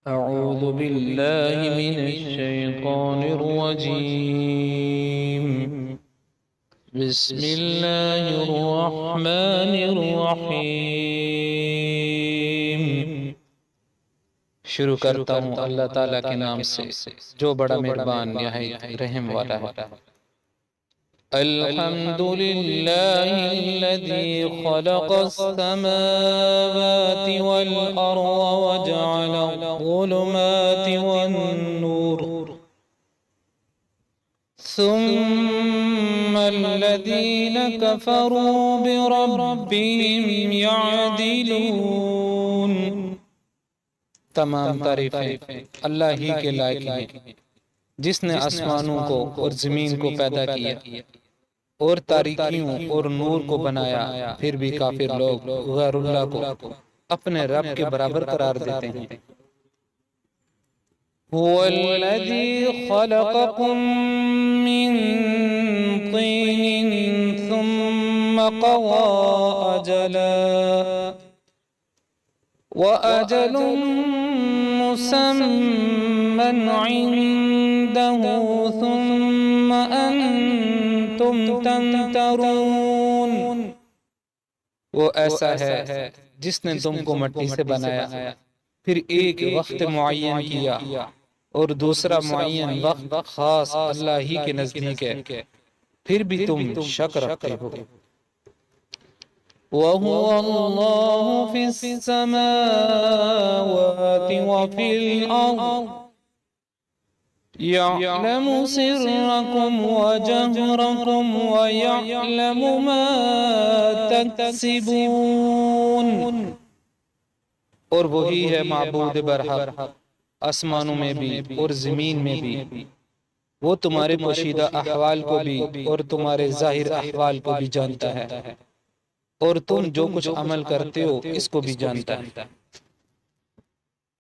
أعوذ بالله من الشيطان الرجيم. بسم الله الرحمن الرحيم. شروع کرتا ہوں اللہ تعالیٰ کے نام سے جو بڑا مہربان نہایت رحم والا ہے۔ الحمد لله الذي خلق السماوات والأرض وجعل الظلمات والنور ثم الذين كفروا بربهم يعدلون۔ تمام تعریفیں اللہ ہی کے لائق ہیں جس نے آسمانوں کو اور زمین کو پیدا کیا اور تاریکیوں اور نور کو بنایا، پھر بھی کافر لوگ غیر اللہ کو اپنے رب کے برابر قرار دیتے ہیں۔ هو الذي خلقكم من طين ثم قضى أجلا وأجل مسمى عنده ثم أنتم تمترون۔ وہ ایسا ہے جس نے تم کو مٹی سے بنایا، پھر ایک وقت معین کیا اور دوسرا معین وقت خاص اللہ ہی کے نزدیک ہے، پھر بھی تم شک رکھتے ہو۔ وَهُوَ اللَّهُ فِي السَّمَاوَاتِ وَفِي الْأَرْضِ يَعْلَمُ سِرَّكُمْ وَجَهْرَكُمْ وَيَعْلَمُ مَا تَكْسِبُونَ۔ اور وہی ہے معبود برحق آسمانوں میں بھی اور زمین میں بھی، وہ تمہارے پوشیدہ احوال کو بھی اور تمہارے ظاہر احوال کو بھی جانتا ہے، اور تم جو کچھ عمل کرتے ہو اس کو بھی جانتا ہے۔